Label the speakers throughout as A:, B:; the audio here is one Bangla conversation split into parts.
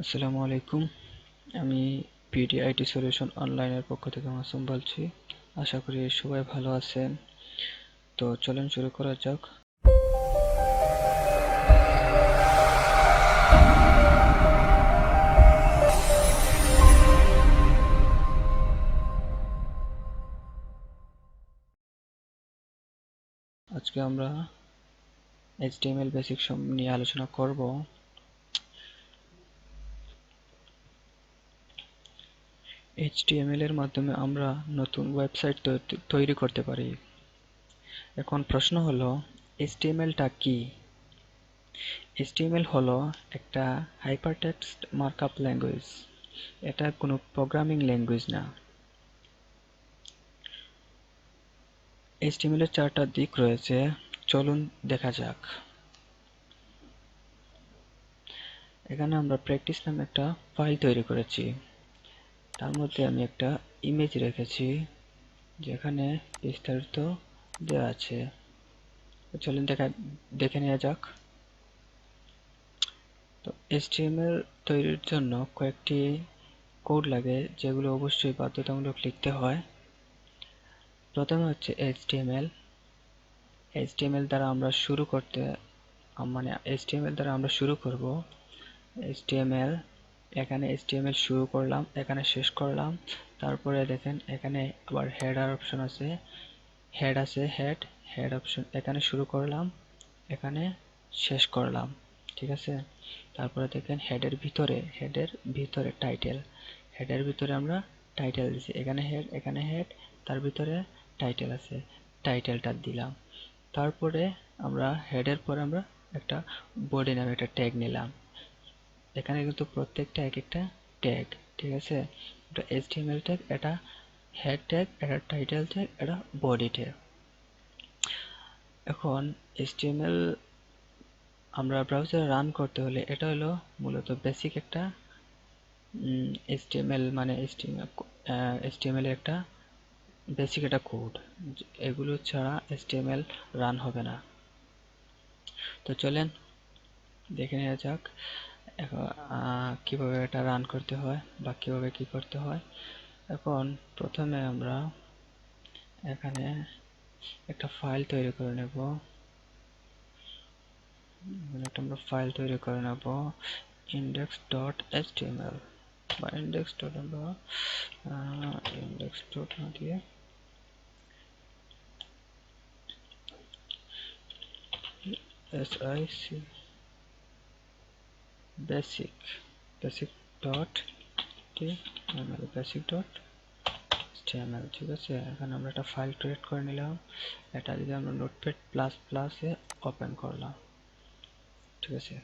A: আসসালামু আলাইকুম। আমি পিডি আইটি সলিউশন অনলাইনের পক্ষ থেকে মাসুম বলছি। আশা করি সবাই ভালো আছেন। তো চলুন শুরু করা যাক। আজকে আমরা এইচটিএমএল বেসিক নিয়ে আলোচনা করব। এইচটিএমএল এর মাধ্যমে আমরা নতুন ওয়েবসাইট তৈরি করতে পারি। এখন প্রশ্ন হলো, এইচটিএমএলটা কি? এইচটিএমএল হলো একটা হাইপারটেক্সট মার্কআপ ল্যাঙ্গুয়েজ। এটা কোনো প্রোগ্রামিং ল্যাঙ্গুয়েজ না। এইচটিএমএল এর চারটা দিক রয়েছে, চলুন দেখা যাক। এখানে আমরা প্র্যাকটিস নামে একটা ফাইল তৈরি করেছি। তার মধ্যে আমি একটা ইমেজ রেখেছি যেখানে বিস্তারিত দেওয়া আছে। চলুন দেখে নেওয়া যাক। তো এইচটিএমএল তৈরির জন্য কয়েকটি কোড লাগে, যেগুলো অবশ্যই বাধ্যতামূলক লিখতে হয়। প্রথমে হচ্ছে এইচটিএমএল। এইচটিএমএল দ্বারা আমরা শুরু করব। এইচটিএমএল, এখানে এইচটিএমএল শুরু করলাম, এখানে শেষ করলাম। তারপরে দেখেন এখানে আবার হেডার অপশন আছে, হেড অপশন, এখানে শুরু করলাম, এখানে শেষ করলাম। ঠিক আছে। তারপরে দেখেন হেডের ভিতরে টাইটেল, হেডের ভিতরে আমরা টাইটেল দিছি, এখানে হেড, তার ভিতরে টাইটেল আছে, টাইটেলটা দিলাম। তারপরে আমরা হেডের পরে আমরা একটা বডি নামে একটা ট্যাগ নিলাম। এখানে কিন্তু প্রত্যেকটা এক একটা ট্যাগ। ঠিক আছে। এটা এইচটিএমএল ট্যাগ, এটা হেড ট্যাগ, এটা টাইটেল ট্যাগ, এটা বডি ট্যাগ। এখন এইচটিএমএল আমরা ব্রাউজারে রান করতে হলে এটা হলো মূলত বেসিক একটা এইচটিএমএল, মানে এইচটিএমএল এর একটা বেসিক একটা কোড। এগুলো ছাড়া এইচটিএমএল রান হবে না। তো চলেন দেখে নেওয়া যাক এখন কিভাবে এটা রান করতে হয় বা কিভাবে কি করতে হয়। এখন প্রথমে আমরা এখানে একটা ফাইল তৈরি করে নেব। index.html বা index না দিয়ে sic basic.html। ঠিক আছে। এখানে আমরা একটা ফাইল ক্রিয়েট করে নিলাম। এটা যদি আমরা নোটপ্যাড প্লাস প্লাসে ওপেন করলাম। ঠিক আছে।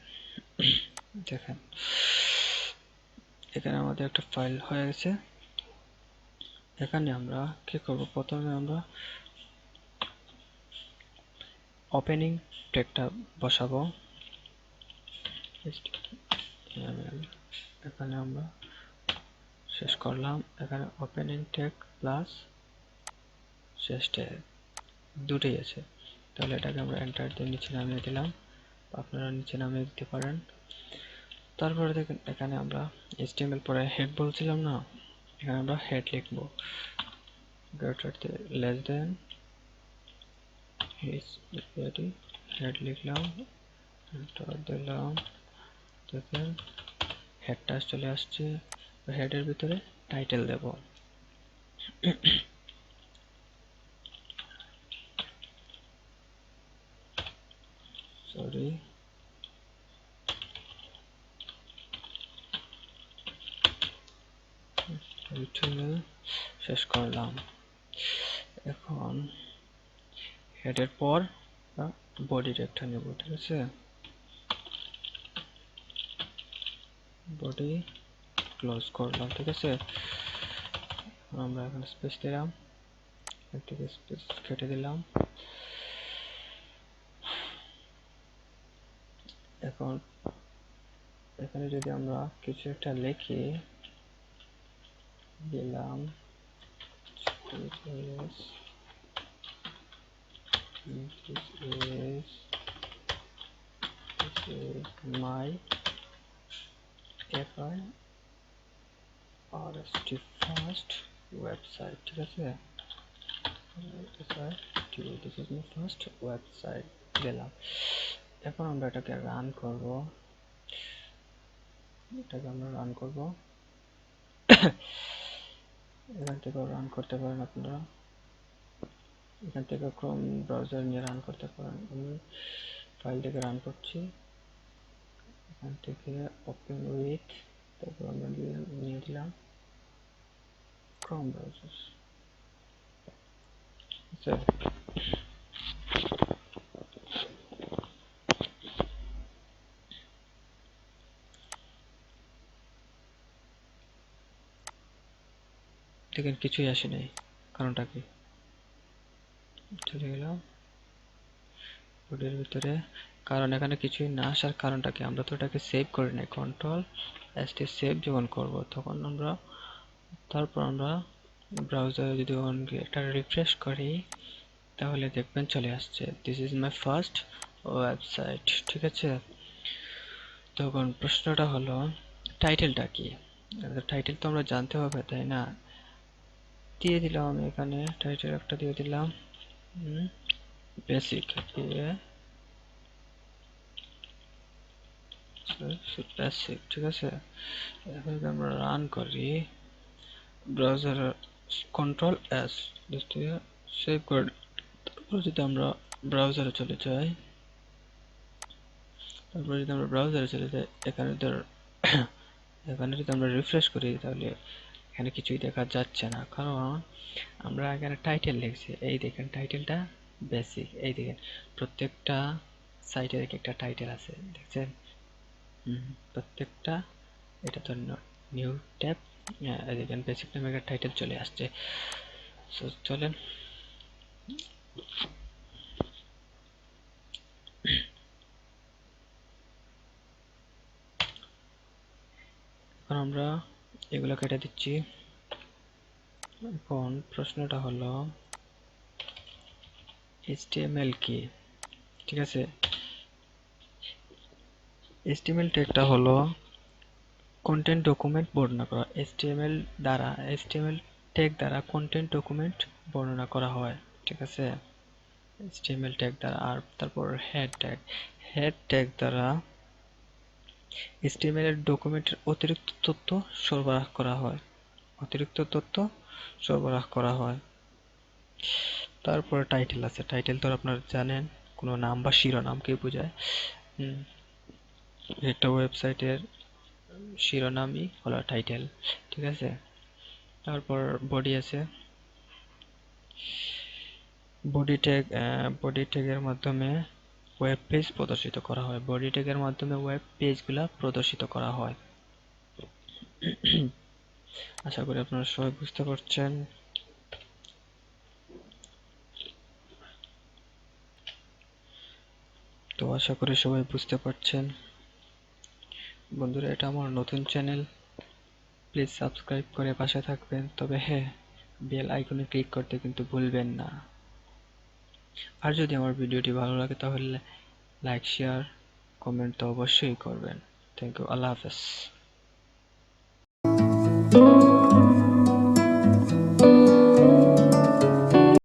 A: দেখেন এখানে আমাদের একটা ফাইল হয়ে গেছে। এখানে আমরা কি করব, প্রথমে আমরা ওপেনিং ট্যাগটা বসাবো। এখানে আমরা শেষ করলাম, এখানে ওপেনিং ট্যাগ প্লাস শেষ ট্যাগ দুটোই আছে। তাহলে এটাকে আমরা এন্টার দিয়ে নিচে নামিয়ে দিলাম, আপনারা নিচে নামিয়ে দিতে পারেন। তারপরে দেখেন এখানে আমরা এইচটিএমএল পরে হেড বলছিলাম না, এখানে আমরা হেড লিখব। লেস দেন হেড লিখলাম, এন্টার দিলাম। দেখেন হেডটা চলে আসছে। হেডের ভিতরে টাইটেল দেব। সরি, শেষ করলাম। এখন হেডের পর বডি ট্যাগটা নেব। ঠিক আছে। বডি ক্লোজ করলাম। ঠিক আছে। আমরা এখানে স্পেস দিলাম, থেকে স্পেস কেটে দিলাম। এখন এখানে যদি আমরা কিছু একটা লিখি, দিলাম this is my FIRST first website, ঠিক আছে। This is my first website দিলাম। এখন আমরা এটাকে রান করব, এখান থেকে রান করতে পারেন আপনারা, এখান থেকে ক্রোম ব্রাউজার নিয়ে রান করতে পারেন। আমি ফাইল থেকে রান করছি, এখান থেকে ওপেন উইথ, তারপর আমরা নিয়ে দিলাম ক্রোম ব্রাউজার। দেখেন কিছুই আসে নাই, কারণটা কি? চলে গেলাম বডির ভিতরে, কারণ এখানে কিছুই না আসার কারণটা কি? আমরা তো এটাকে সেভ করি নাই। কন্ট্রোল এস টি সেভ যখন করব তখন আমরা, তারপর আমরা ব্রাউজারে যদি এটা রিফ্রেশ করি তাহলে দেখবেন চলে আসছে this is my first website, ঠিক আছে। তখন প্রশ্নটা হলো টাইটেলটা কি? টাইটেল তো আমরা জানতে হবে, তাই না? দিয়ে দিলাম আমি এখানে টাইটেল একটা দিয়ে দিলাম বেসিক, বেসিক, ঠিক আছে। এখন যদি আমরা রান করি ব্রাউজার, কন্ট্রোল এস সেভ করে, তারপর যদি আমরা ব্রাউজারে চলে যাই, এখানে এখানে যদি আমরা রিফ্রেশ করি তাহলে এখানে কিছুই দেখা যাচ্ছে না, কারণ আমরা এখানে টাইটেল লিখছি। এই দেখেন টাইটেলটা বেসিক, এই দেখেন প্রত্যেকটা সাইটের একটা টাইটেল আছে, দেখছেন? প্রত্যেকটা, এটা তো নিউ ট্যাব, এই দেখেন বেসিক নামে একটা টাইটেল চলে আসছে। সো চলেন এখন আমরা এগুলো কেটে দিচ্ছি। এখন প্রশ্নটা হলো HTML কি, ঠিক আছে। HTML ট্যাগটা হলো কন্টেন্ট ডকুমেন্ট বর্ণনা করা। HTML ট্যাগ দ্বারা কন্টেন্ট ডকুমেন্ট বর্ণনা করা হয়, ঠিক আছে। HTML ট্যাগ দ্বারা, আর তারপর হেড ট্যাগ দ্বারা HTML এর ডকুমেন্টের অতিরিক্ত তথ্য সরবরাহ করা হয়। তারপর টাইটেল আছে, টাইটেল তো আপনারা জানেন, কোনো নাম বা শিরোনামকে বোঝায়। একটা ওয়েবসাইটের শিরোনামই হলো টাইটেল, ঠিক আছে। তারপর বডি আছে, বডি ট্যাগের মাধ্যমে ওয়েব পেজ প্রদর্শিত করা হয়। বডি ট্যাগের মাধ্যমে ওয়েব পেজগুলা প্রদর্শিত করা হয়। আশা করি আপনারা সবাই বুঝতে পারছেন। বন্ধুরা, এটা আমার নতুন চ্যানেল, প্লিজ সাবস্ক্রাইব করে পাশে থাকবেন। তবে হ্যাঁ, বেল আইকনে ক্লিক করতে কিন্তু ভুলবেন না। আর যদি আমার ভিডিওটি ভালো লাগে তাহলে লাইক, শেয়ার, কমেন্ট তো অবশ্যই করবেন। থ্যাংক ইউ, আল্লাহ হাফেজ।